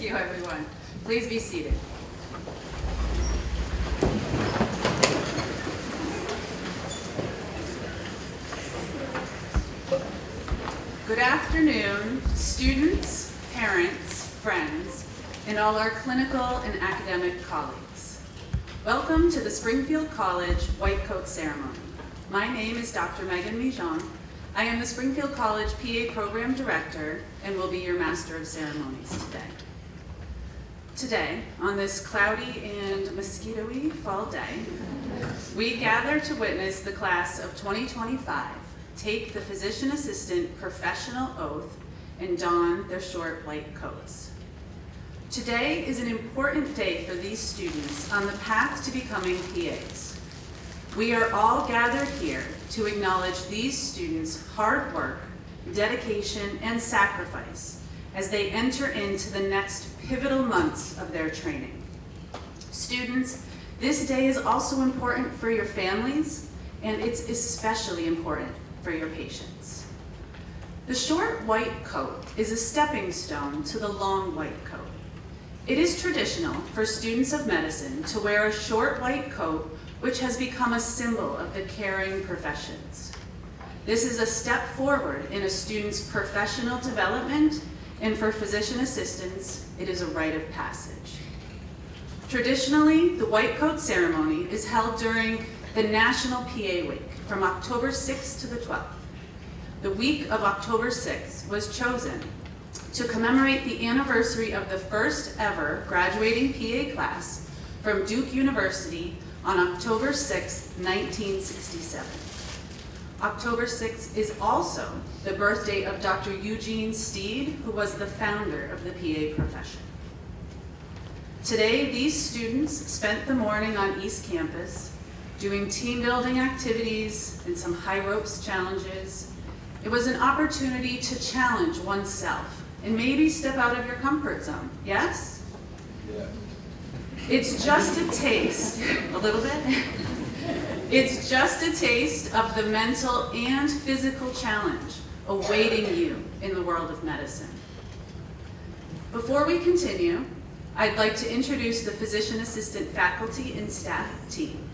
Thank you, everyone. Please be seated. Good afternoon, students, parents, friends, and all our clinical and academic colleagues. Welcome to the Springfield College White Coat Ceremony. My name is Dr. Megan Mijon. I am the Springfield College PA Program Director and will be your Master of Ceremonies today. Today, on this cloudy and mosquito-y fall day, we gather to witness the class of 2025 take the physician assistant professional oath and don their short white coats. Today is an important day for these students on the path to becoming PAs. We are all gathered here to acknowledge these students' hard work, dedication, and sacrifice as they enter into the next pivotal months of their training. Students, this day is also important for your families, and it's especially important for your patients. The short white coat is a stepping stone to the long white coat. It is traditional for students of medicine to wear a short white coat, which has become a symbol of the caring professions. This is a step forward in a student's professional development, and for physician assistants, it is a rite of passage. Traditionally, the white coat ceremony is held during the National PA Week from October 6th to the 12th. The week of October 6th was chosen to commemorate the anniversary of the first ever graduating PA class from Duke University on October 6, 1967. October 6 is also the birthday of Dr. Eugene Steed, who was the founder of the PA profession. Today, these students spent the morning on East Campus doing team building activities and some high ropes challenges. It was an opportunity to challenge oneself and maybe step out of your comfort zone, yes? Yeah. It's just a taste, a little bit. It's just a taste of the mental and physical challenge awaiting you in the world of medicine. Before we continue, I'd like to introduce the physician assistant faculty and staff team.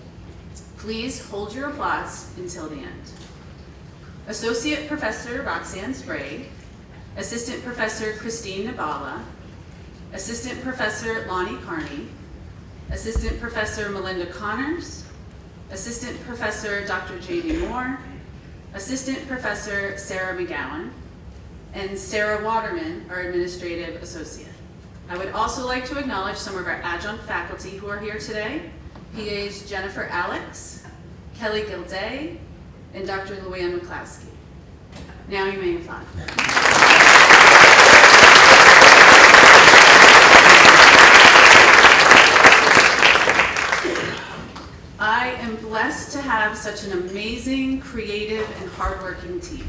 Please hold your applause until the end. Associate Professor Roxanne Sprague, Assistant Professor Christine Nabala, Assistant Professor Lonnie Carney, Assistant Professor Melinda Connors, Assistant Professor Dr. Jamie Moore, Assistant Professor Sarah McGowan, and Sarah Waterman, our Administrative Associate. I would also like to acknowledge some of our adjunct faculty who are here today, PAs Jennifer Alex, Kelly Gilday, and Dr. Luann McCloskey. Now you may applaud. I am blessed to have such an amazing, creative, and hardworking team.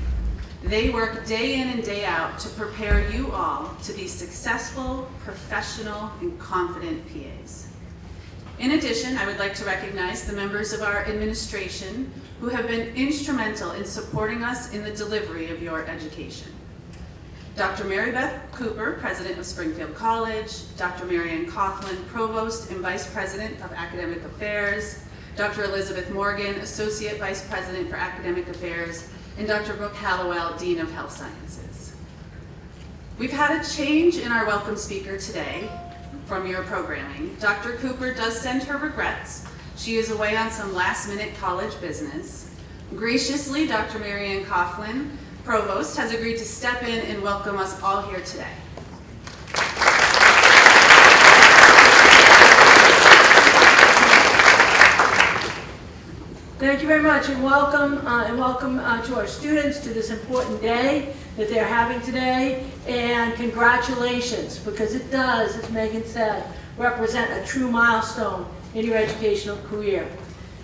They work day in and day out to prepare you all to be successful, professional, and confident PAs. In addition, I would like to recognize the members of our administration who have been instrumental in supporting us in the delivery of your education. Dr. Mary Beth Cooper, President of Springfield College, Dr. Marianne Coughlin, Provost and Vice President of Academic Affairs, Dr. Elizabeth Morgan, Associate Vice President for Academic Affairs, and Dr. Brooke Hallowell, Dean of Health Sciences. We've had a change in our welcome speaker today from your programming. Dr. Cooper does send her regrets. She is away on some last-minute college business. Graciously, Dr. Marianne Coughlin, Provost, has agreed to step in and welcome us all here today. Thank you very much, and welcome to our students to this important day that they're having today, and congratulations, because it does, as Megan said, represent a true milestone in your educational career.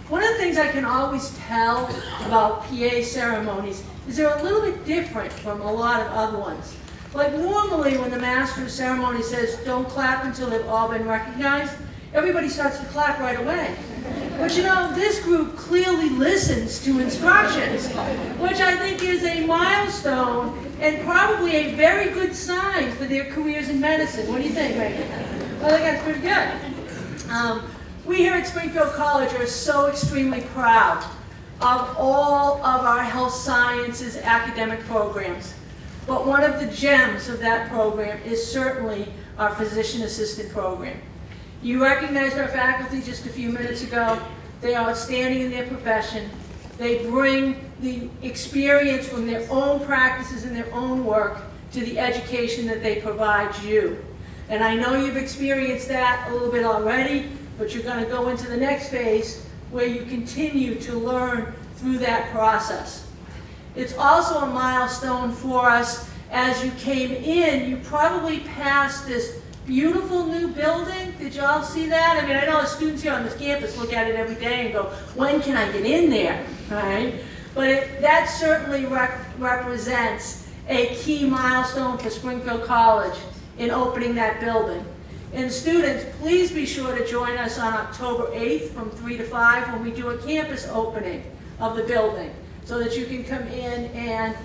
One of the things I can always tell about PA ceremonies is they're a little bit different from a lot of other ones. Like normally when the master of ceremony says, don't clap until they've all been recognized, everybody starts to clap right away. But you know, this group clearly listens to instructions, which I think is a milestone and probably a very good sign for their careers in medicine. What do you think, Megan? I think that's pretty good. We here at Springfield College are so extremely proud of all of our health sciences academic programs. But one of the gems of that program is certainly our physician assistant program. You recognized our faculty just a few minutes ago. They are outstanding in their profession. They bring the experience from their own practices and their own work to the education that they provide you. And I know you've experienced that a little bit already, but you're going to go into the next phase where you continue to learn through that process. It's also a milestone for us. As you came in, you probably passed this beautiful new building. Did you all see that? I mean, I know the students here on this campus look at it every day and go, when can I get in there? All right? But that certainly represents a key milestone for Springfield College in opening that building. And students, please be sure to join us on October 8th from 3 to 5 when we do a campus opening of the building so that you can come in and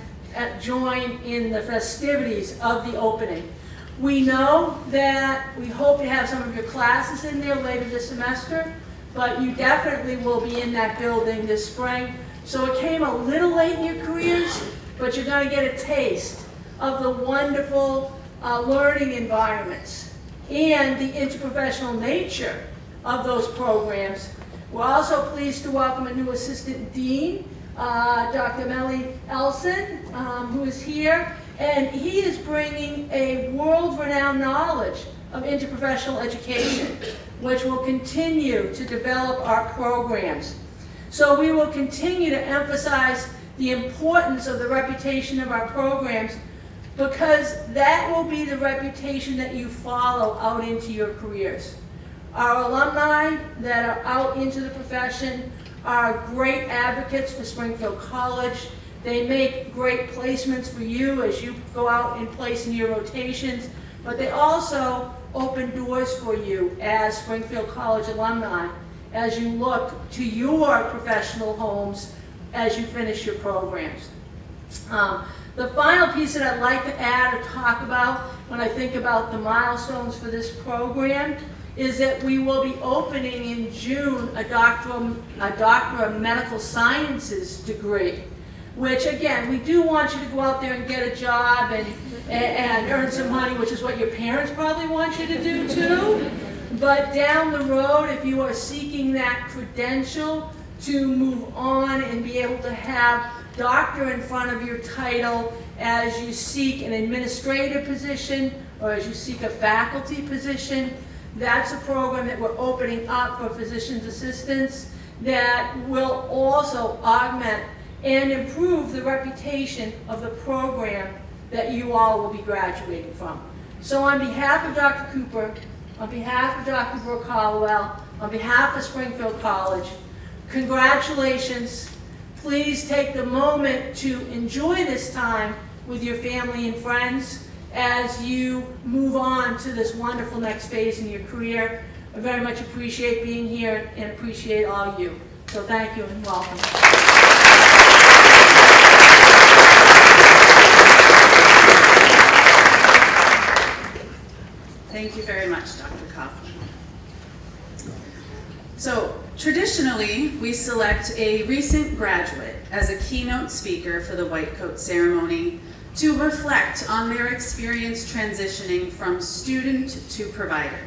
join in the festivities of the opening. We know that we hope to have some of your classes in there later this semester, but you definitely will be in that building this spring. So it came a little late in your careers, but you're going to get a taste of the wonderful learning environments and the interprofessional nature of those programs. We're also pleased to welcome a new assistant dean, Dr. Melly Elson, who is here, and he is bringing a world-renowned knowledge of interprofessional education, which will continue to develop our programs. So we will continue to emphasize the importance of the reputation of our programs, because that will be the reputation that you follow out into your careers. Our alumni that are out into the profession are great advocates for Springfield College. They make great placements for you as you go out and place in your rotations, but they also open doors for you as Springfield College alumni as you look to your professional homes as you finish your programs. The final piece that I'd like to add or talk about when I think about the milestones for this program is that we will be opening in June a Doctor of Medical Sciences degree, which again, we do want you to go out there and get a job and earn some money, which is what your parents probably want you to do too. But down the road, if you are seeking that credential to move on and be able to have doctor in front of your title as you seek an administrative position or as you seek a faculty position, that's a program that we're opening up for physician's assistants that will also augment and improve the reputation of the program that you all will be graduating from. So on behalf of Dr. Cooper, on behalf of Dr. Brooke Hollowell, on behalf of Springfield College, congratulations. Please take the moment to enjoy this time with your family and friends as you move on to this wonderful next phase in your career. I very much appreciate being here and appreciate all of you. So thank you and welcome. Thank you very much, Dr. Coughlin. So traditionally, we select a recent graduate as a keynote speaker for the White Coat ceremony to reflect on their experience transitioning from student to provider.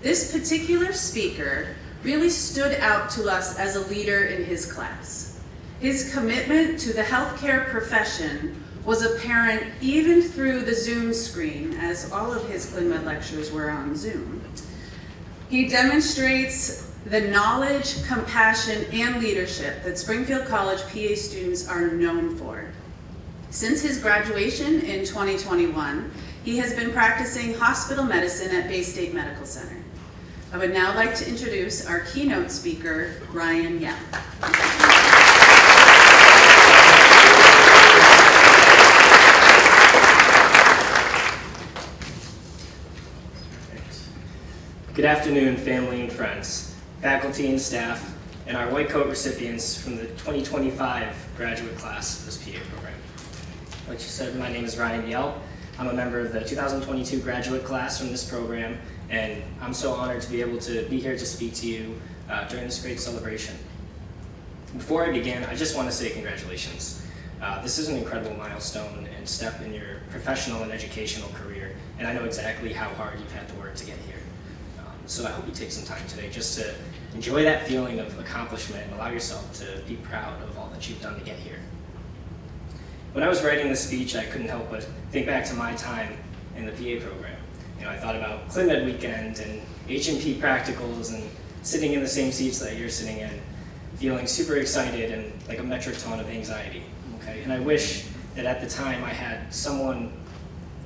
This particular speaker really stood out to us as a leader in his class. His commitment to the healthcare profession was apparent even through the Zoom screen, as all of his ClinMed lectures were on Zoom. He demonstrates the knowledge, compassion, and leadership that Springfield College PA students are known for. Since his graduation in 2021, he has been practicing hospital medicine at Bay State Medical Center. I would now like to introduce our keynote speaker, Ryan Yell. Good afternoon, family and friends, faculty and staff, and our White Coat recipients from the 2025 graduate class of this PA program. Like she said, my name is Ryan Yell. I'm a member of the 2022 graduate class from this program, and I'm so honored to be able to be here to speak to you during this great celebration. Before I begin, I just want to say congratulations. This is an incredible milestone and step in your professional and educational career, and I know exactly how hard you've had to work to get here. So I hope you take some time today just to enjoy that feeling of accomplishment and allow yourself to be proud of all that you've done to get here. When I was writing this speech, I couldn't help but think back to my time in the PA program. I thought about ClinMed weekend and H&P practicals and sitting in the same seats that you're sitting in, feeling super excited and like a metric ton of anxiety. Okay? And I wish that at the time I had someone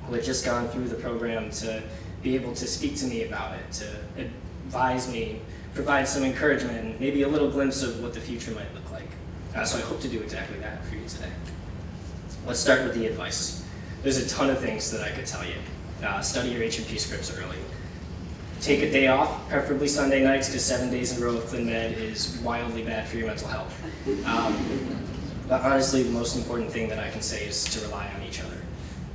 who had just gone through the program to be able to speak to me about it, to advise me, provide some encouragement, and maybe a little glimpse of what the future might look like. So I hope to do exactly that for you today. Let's start with the advice. There's a ton of things that I could tell you. Study your H&P scripts early. Take a day off, preferably Sunday nights, because 7 days in a row of ClinMed is wildly bad for your mental health. But honestly, the most important thing that I can say is to rely on each other.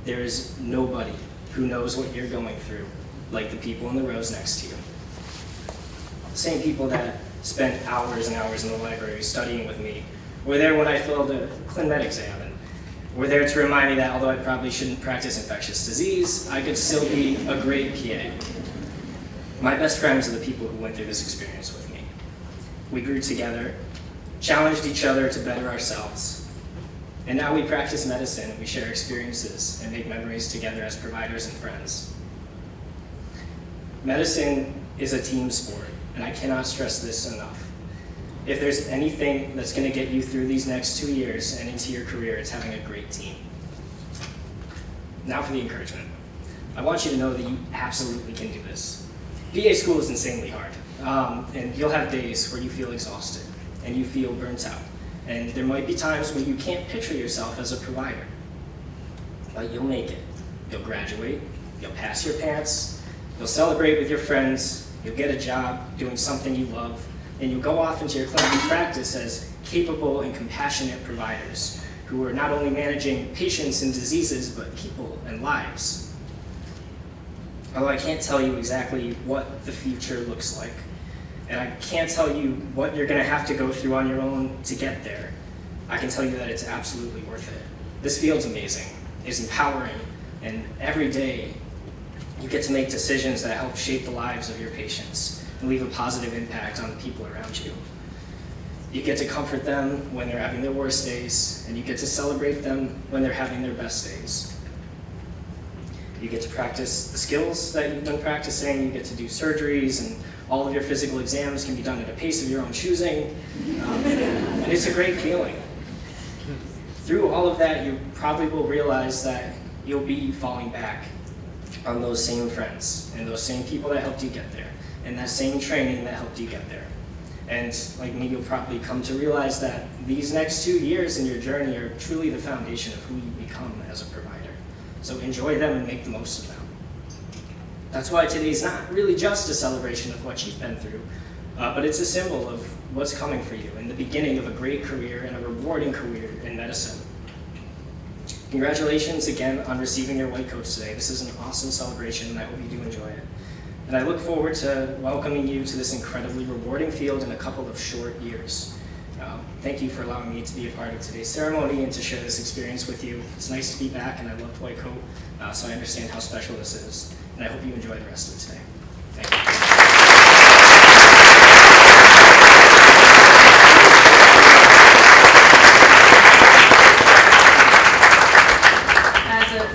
There is nobody who knows what you're going through like the people in the rows next to you. The same people that spent hours and hours in the library studying with me were there when I failed a ClinMed exam, and were there to remind me that although I probably shouldn't practice infectious disease, I could still be a great PA. My best friends are the people who went through this experience with me. We grew together, challenged each other to better ourselves, and now we practice medicine, and we share experiences and make memories together as providers and friends. Medicine is a team sport, and I cannot stress this enough. If there's anything that's going to get you through these next 2 years and into your career, it's having a great team. Now for the encouragement. I want you to know that you absolutely can do this. PA school is insanely hard, and you'll have days where you feel exhausted and you feel burnt out. And there might be times when you can't picture yourself as a provider, but you'll make it. You'll graduate, you'll pass your pants, you'll celebrate with your friends, you'll get a job doing something you love, and you'll go off into your clinical practice as capable and compassionate providers who are not only managing patients and diseases, but people and lives. Although I can't tell you exactly what the future looks like, and I can't tell you what you're going to have to go through on your own to get there, I can tell you that it's absolutely worth it. This field's amazing, it's empowering, and every day you get to make decisions that help shape the lives of your patients and leave a positive impact on the people around you. You get to comfort them when they're having their worst days, and you get to celebrate them when they're having their best days. You get to practice the skills that you've been practicing, you get to do surgeries, and all of your physical exams can be done at a pace of your own choosing, and it's a great feeling. Through all of that, you probably will realize that you'll be falling back on those same friends and those same people that helped you get there, and that same training that helped you get there. And like me, you'll probably come to realize that these next 2 years in your journey are truly the foundation of who you become as a provider. So enjoy them and make the most of them. That's why today's not really just a celebration of what you've been through, but it's a symbol of what's coming for you and the beginning of a great career and a rewarding career in medicine. Congratulations again on receiving your white coats today. This is an awesome celebration, and I hope you do enjoy it. And I look forward to welcoming you to this incredibly rewarding field in a couple of short years. Thank you for allowing me to be a part of today's ceremony and to share this experience with you. It's nice to be back, and I loved white coat, so I understand how special this is. And I hope you enjoy the rest of today. Thank you.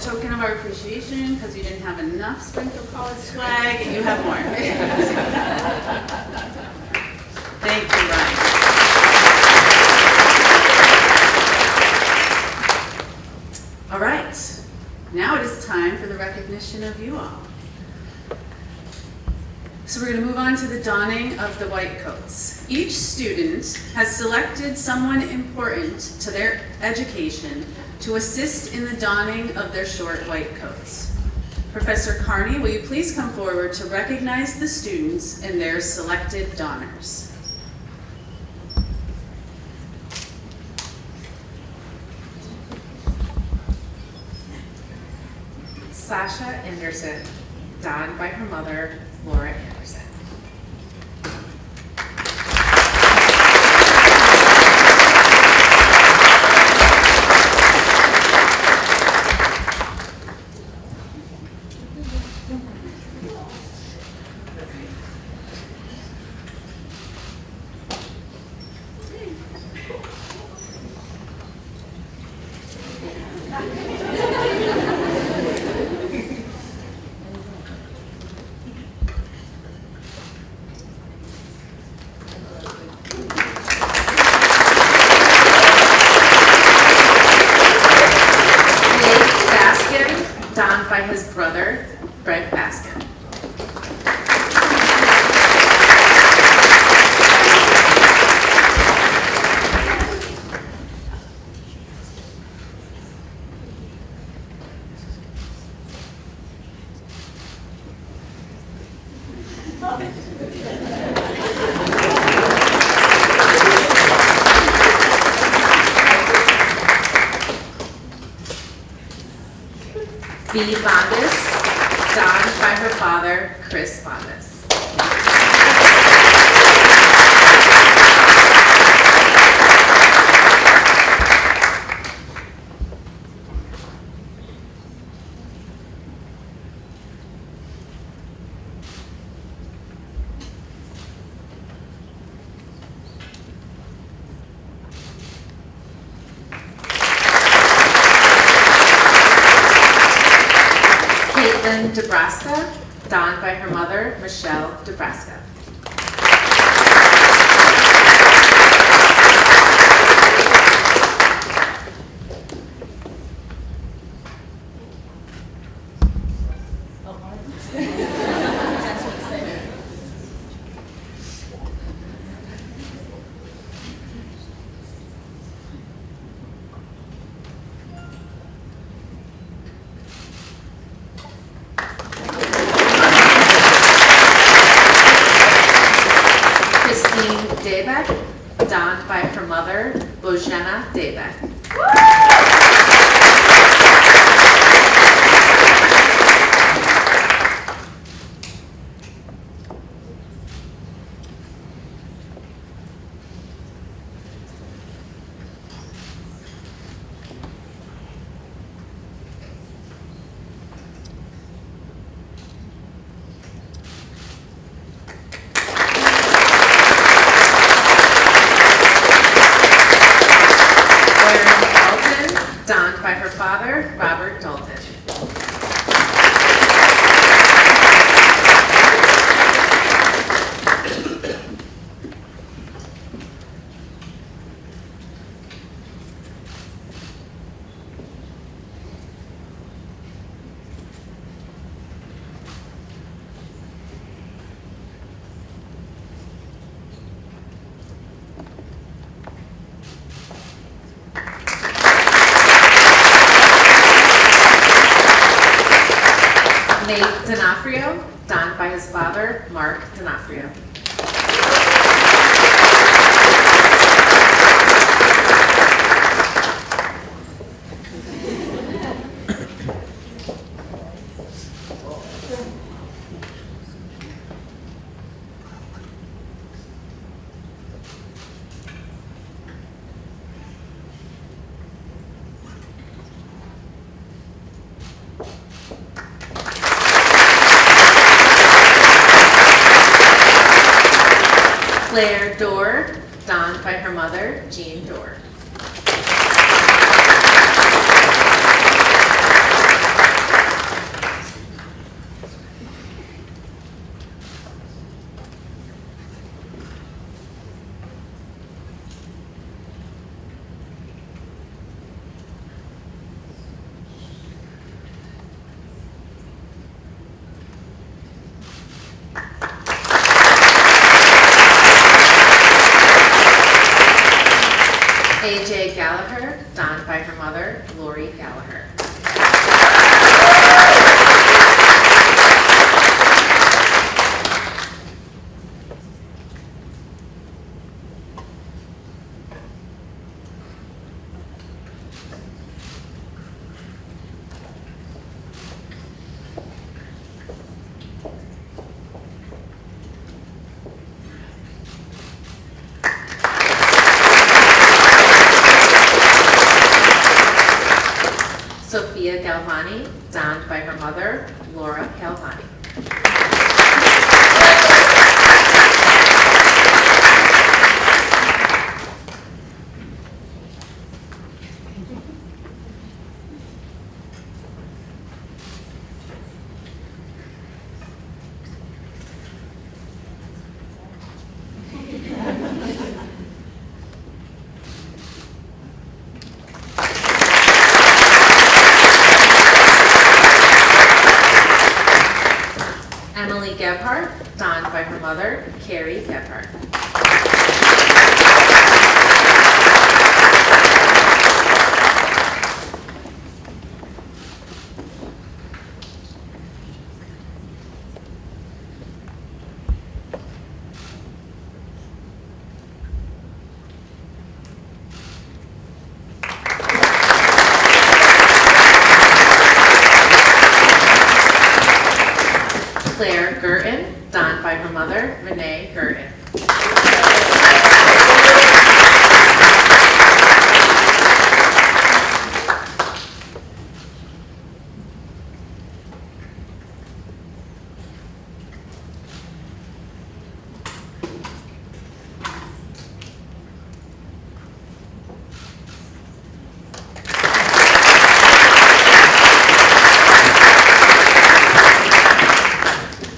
Token of our appreciation, because you didn't have enough Springfield College swag, you have more. Thank you, Ryan. All right, now it is time for the recognition of you all. So we're going to move on to the donning of the white coats. Each student has selected someone important to their education to assist in the donning of their short white coats. Professor Carney, will you please come forward to recognize the students and their selected donners? Sasha Anderson, donned by her mother, Laura Anderson. Donned by his brother, Brett Baskin. B. Bondis, donned by her father, Chris Bondis. Caitlin DeBrasca, donned by her mother, Michelle DeBrasca. Daybeck, donned by her mother, Bojana Daybeck. Donned by her father, Robert Dalton. Nate D'Onofrio, donned by his father, Mark D'Onofrio. Claire Dorr, donned by her mother, Jean Dorr. Sophia Galvani, donned by her mother, Laura Galvani. Emily Gebhardt, donned by her mother, Carrie Gebhardt. Claire Gurton, donned by her mother, Renee Gurton.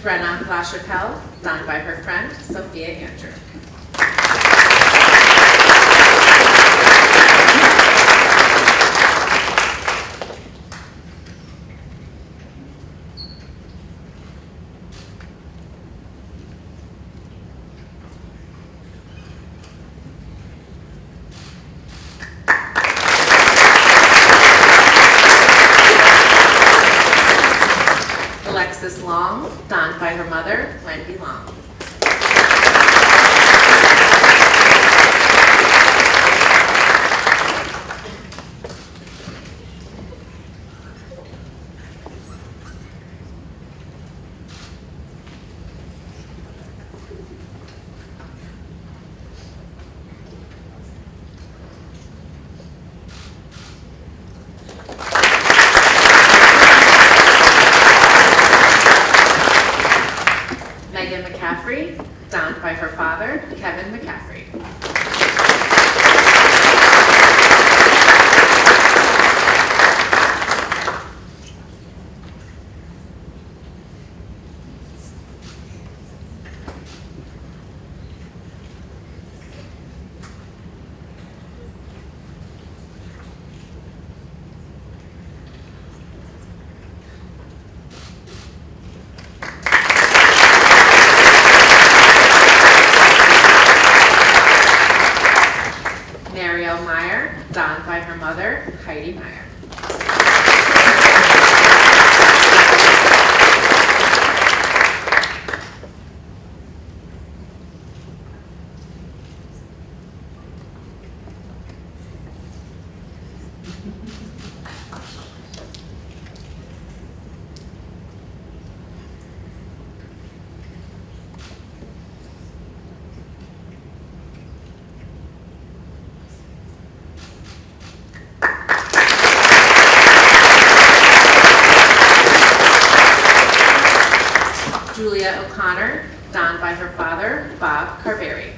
Brenna LaChapelle, donned by her friend, Sophia Andrew. Alexis Long, donned by her mother, Wendy Long. Megan McCaffrey, donned by her father, Kevin McCaffrey. Mariel Meyer, donned by her mother, Heidi Meyer. Julia O'Connor, donned by her father, Bob Carberry.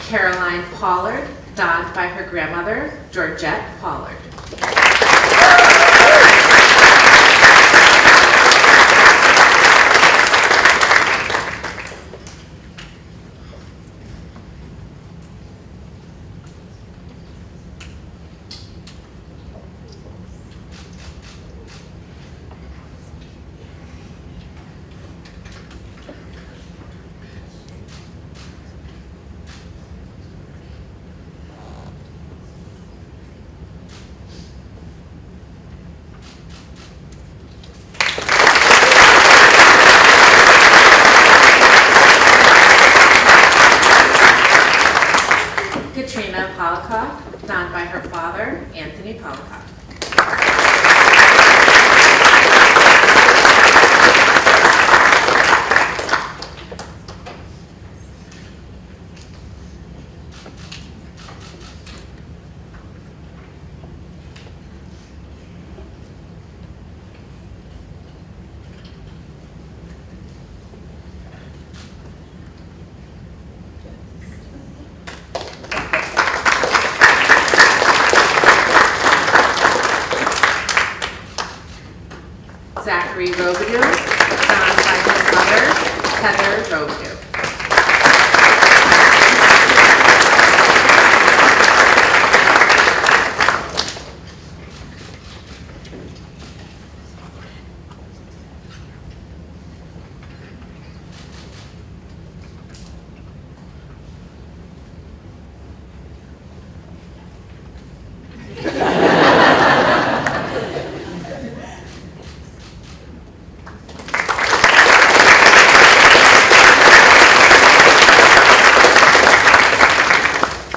Caroline Pollard, donned by her grandmother, Georgette Pollard. Polikoff, donned by her father, Anthony Polikoff. Zachary Robidoux, donned by his mother, Heather Robidoux.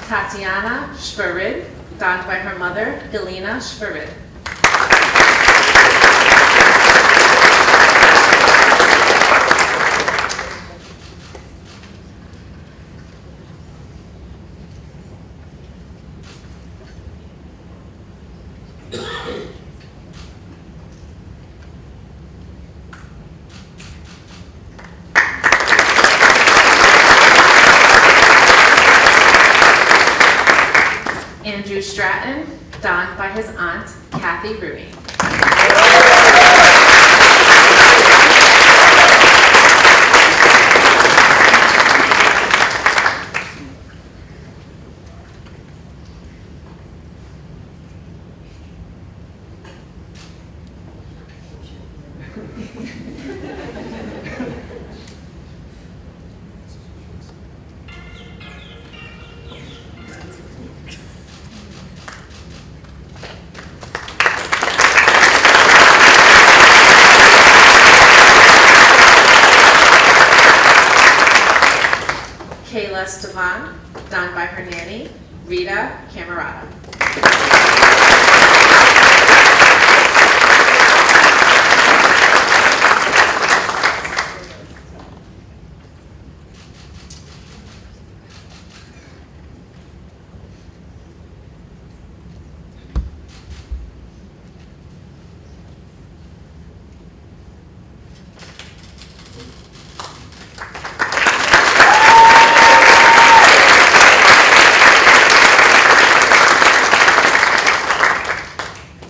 Tatiana Schwerid, donned by her mother, Galina Schwerid. Andrew Stratton, donned by his aunt, Kathy Rooney. Kayla Stevan, donned by her nanny, Rita Camerata.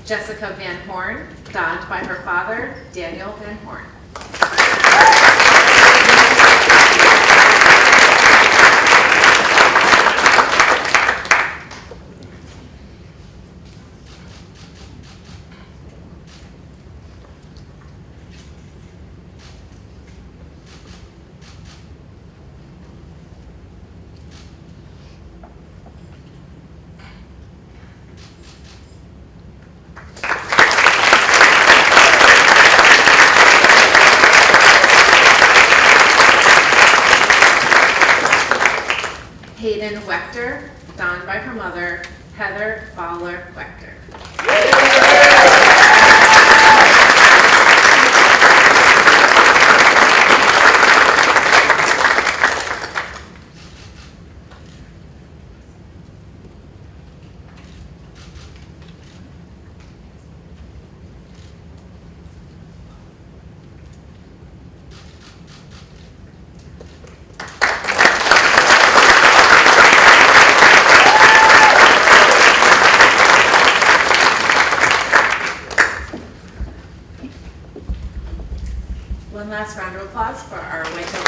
Jessica Van Horn, donned by her father, Daniel Van Horn. Hayden Wechter, donned by her mother, Heather Fowler Wechter. One last round of applause for our Waco.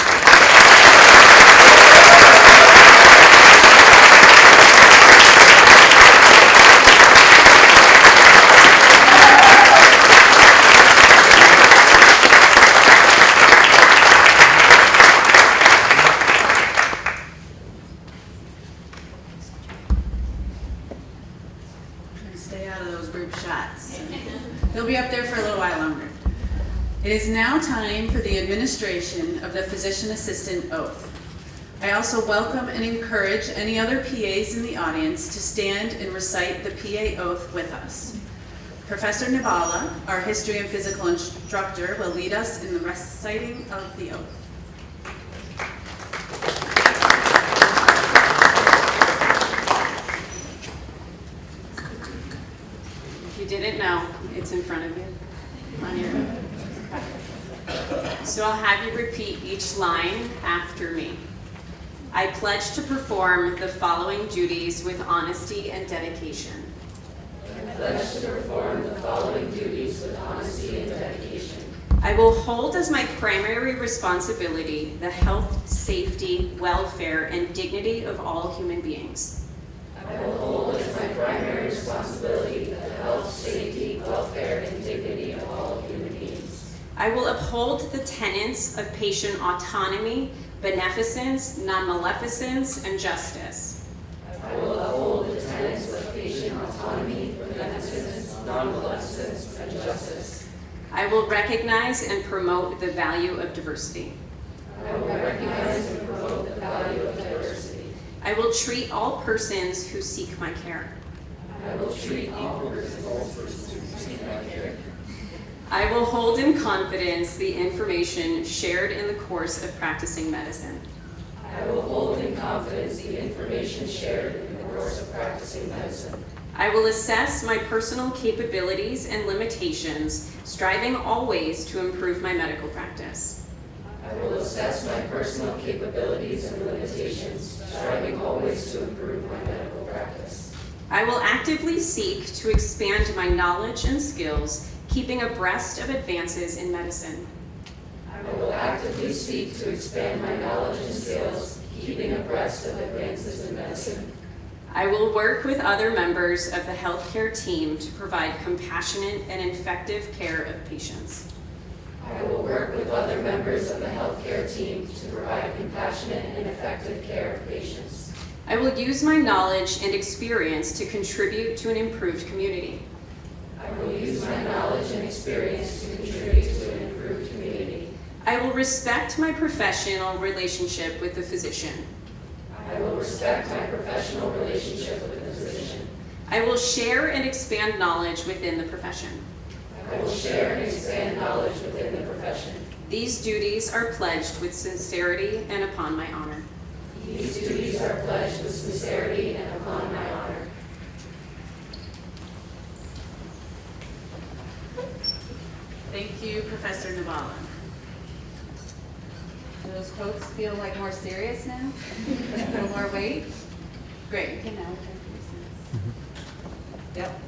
Stay out of those group shots. They'll be up there for a little while longer. It is now time for the administration of the physician assistant oath. I also welcome and encourage any other PAs in the audience to stand and recite the PA oath with us. Professor Nibala, our history and physical instructor, will lead us in the reciting of the oath. If you didn't know, it's in front of you on your oath. So I'll have you repeat each line after me. I pledge to perform the following duties with honesty and dedication. I pledge to perform the following duties with honesty and dedication. I will hold as my primary responsibility the health, safety, welfare, and dignity of all human beings. I will hold as my primary responsibility the health, safety, welfare, and dignity of all human beings. I will uphold the tenets of patient autonomy, beneficence, non-maleficence, and justice. I will uphold the tenets of patient autonomy, beneficence, non-maleficence, and justice. I will recognize and promote the value of diversity. I will recognize and promote the value of diversity. I will treat all persons who seek my care. I will treat all persons who seek my care. I will hold in confidence the information shared in the course of practicing medicine. I will hold in confidence the information shared in the course of practicing medicine. I will assess my personal capabilities and limitations, striving always to improve my medical practice. I will assess my personal capabilities and limitations, striving always to improve my medical practice. I will actively seek to expand my knowledge and skills, keeping abreast of advances in medicine. I will actively seek to expand my knowledge and skills, keeping abreast of advances in medicine. I will work with other members of the healthcare team to provide compassionate and effective care of patients. I will work with other members of the healthcare team to provide compassionate and effective care of patients. I will use my knowledge and experience to contribute to an improved community. I will use my knowledge and experience to contribute to an improved community. I will respect my professional relationship with the physician. I will respect my professional relationship with the physician. I will share and expand knowledge within the profession. I will share and expand knowledge within the profession. These duties are pledged with sincerity and upon my honor. These duties are pledged with sincerity and upon my honor. Thank you, Professor Nibala. Do those quotes feel like more serious now? A little more weight? Great. You can now return to your seats. Yep.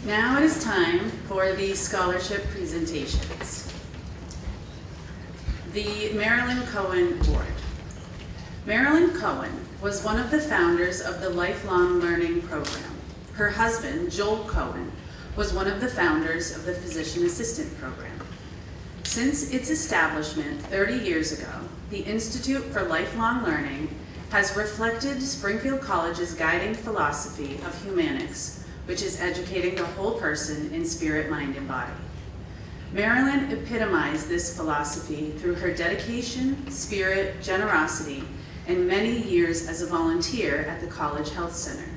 Now it is time for the scholarship presentations. The Marilyn Cohen Award. Marilyn Cohen was one of the founders of the Lifelong Learning Program. Her husband, Joel Cohen, was one of the founders of the Physician Assistant Program. Since its establishment 30 years ago, the Institute for Lifelong Learning has reflected Springfield College's guiding philosophy of Humanics, which is educating the whole person in spirit, mind, and body. Marilyn epitomized this philosophy through her dedication, spirit, generosity, and many years as a volunteer at the College Health Center.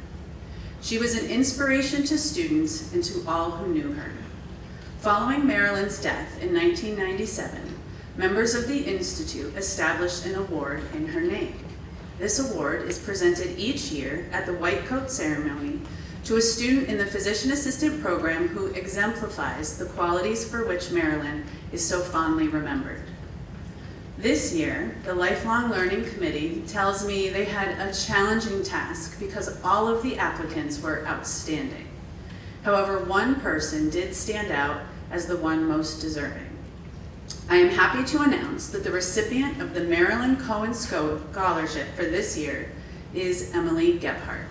She was an inspiration to students and to all who knew her. Following Marilyn's death in 1997, members of the Institute established an award in her name. This award is presented each year at the White Coat Ceremony to a student in the Physician Assistant Program who exemplifies the qualities for which Marilyn is so fondly remembered. This year, the Lifelong Learning Committee tells me they had a challenging task because all of the applicants were outstanding. However, one person did stand out as the one most deserving. I am happy to announce that the recipient of the Marilyn Cohen Scholarship for this year is Emily Gebhardt.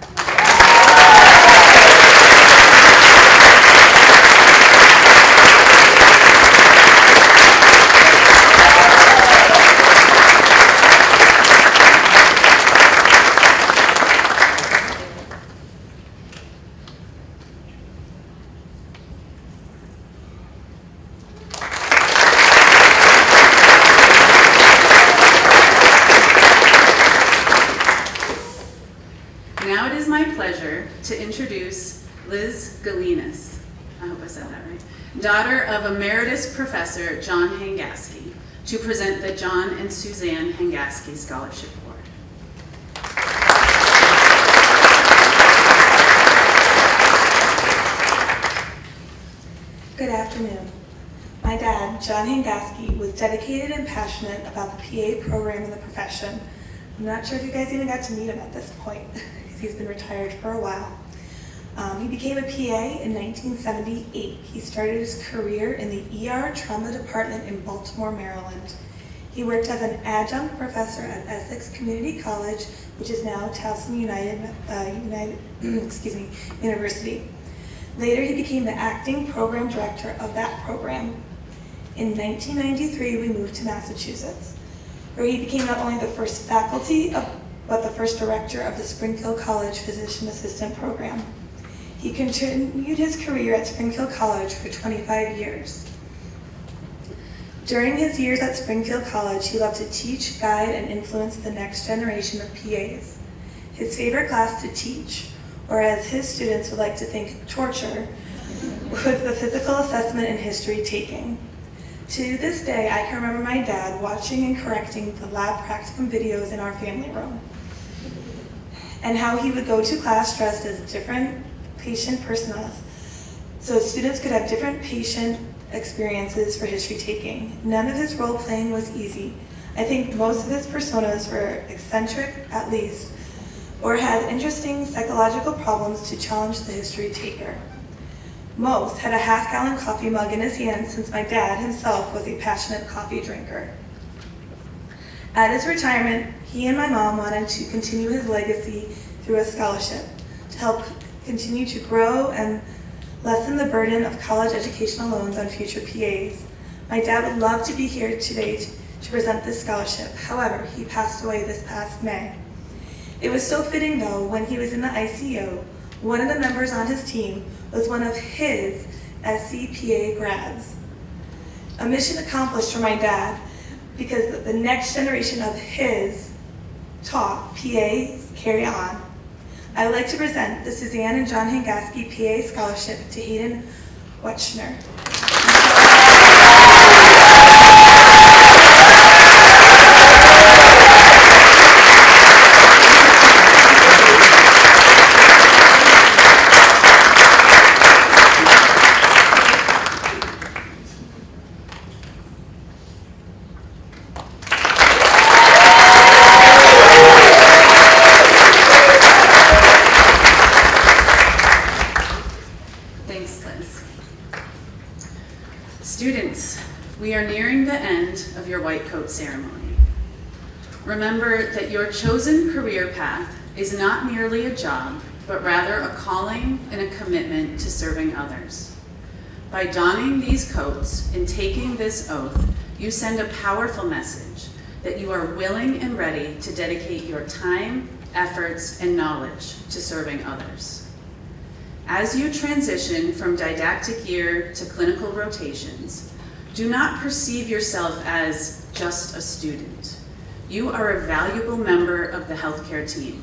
Now it is my pleasure to introduce Liz Galinas, I hope I said that right, daughter of Emeritus Professor John Hangaski, to present the John and Suzanne Hangaski Scholarship Award. Good afternoon. My dad, John Hangaski, was dedicated and passionate about the PA program and the profession. I'm not sure if you guys even got to meet him at this point, because he's been retired for a while. He became a PA in 1978. He started his career in the ER Trauma Department in Baltimore, Maryland. He worked as an adjunct professor at Essex Community College, which is now Towson University. Later, he became the acting program director of that program. In 1993, we moved to Massachusetts, where he became not only the first faculty, but the first director of the Springfield College Physician Assistant Program. He continued his career at Springfield College for 25 years. During his years at Springfield College, he loved to teach, guide, and influence the next generation of PAs. His favorite class to teach, or as his students would like to think, torture, was the physical assessment and history taking. To this day, I can remember my dad watching and correcting the lab practicum videos in our family room, and how he would go to class dressed as different patient personas, so students could have different patient experiences for history taking. None of his role playing was easy. I think most of his personas were eccentric, at least, or had interesting psychological problems to challenge the history taker. Most had a half-gallon coffee mug in his hand, since my dad himself was a passionate coffee drinker. At his retirement, he and my mom wanted to continue his legacy through a scholarship to help continue to grow and lessen the burden of college educational loans on future PAs. My dad would love to be here today to present this scholarship. However, he passed away this past May. It was so fitting, though, when he was in the ICU, one of the members on his team was one of his SCPA grads. A mission accomplished for my dad, because the next generation of his taught PAs carry on. I would like to present the Suzanne and John Hangaski PA Scholarship to Hayden Wetschner. Students, we are nearing the end of your white coat ceremony. Remember that your chosen career path is not merely a job, but rather a calling and a commitment to serving others. By donning these coats and taking this oath, you send a powerful message that you are willing and ready to dedicate your time, efforts, and knowledge to serving others. As you transition from didactic year to clinical rotations, do not perceive yourself as just a student. You are a valuable member of the healthcare team.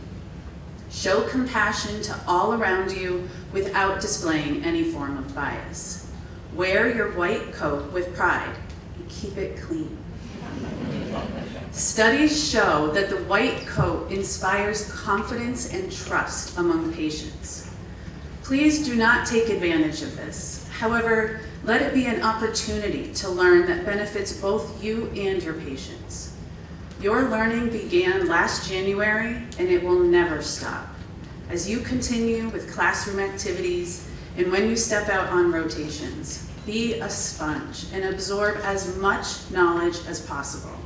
Show compassion to all around you without displaying any form of bias. Wear your white coat with pride and keep it clean. Studies show that the white coat inspires confidence and trust among patients. Please do not take advantage of this. However, let it be an opportunity to learn that benefits both you and your patients. Your learning began last January, and it will never stop. As you continue with classroom activities and when you step out on rotations, be a sponge and absorb as much knowledge as possible.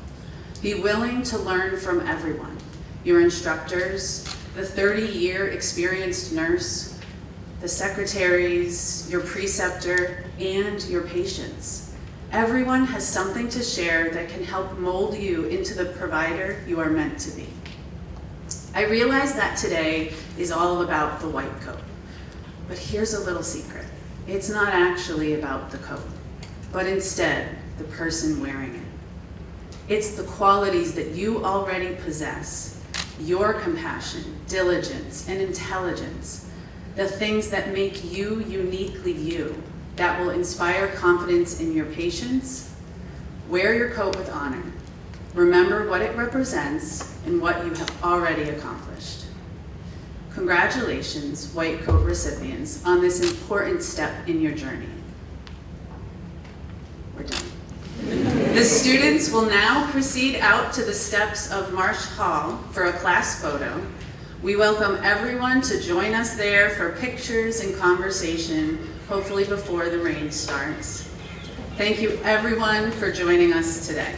Be willing to learn from everyone, your instructors, the 30-year experienced nurse, the secretaries, your preceptor, and your patients. Everyone has something to share that can help mold you into the provider you are meant to be. I realize that today is all about the white coat, but here's a little secret. It's not actually about the coat, but instead the person wearing it. It's the qualities that you already possess, your compassion, diligence, and intelligence, the things that make you uniquely you, that will inspire confidence in your patients. Wear your coat with honor. Remember what it represents and what you have already accomplished. Congratulations, white coat recipients, on this important step in your journey. We're done. The students will now proceed out to the steps of Marsh Hall for a class photo. We welcome everyone to join us there for pictures and conversation, hopefully before the rain starts. Thank you everyone for joining us today.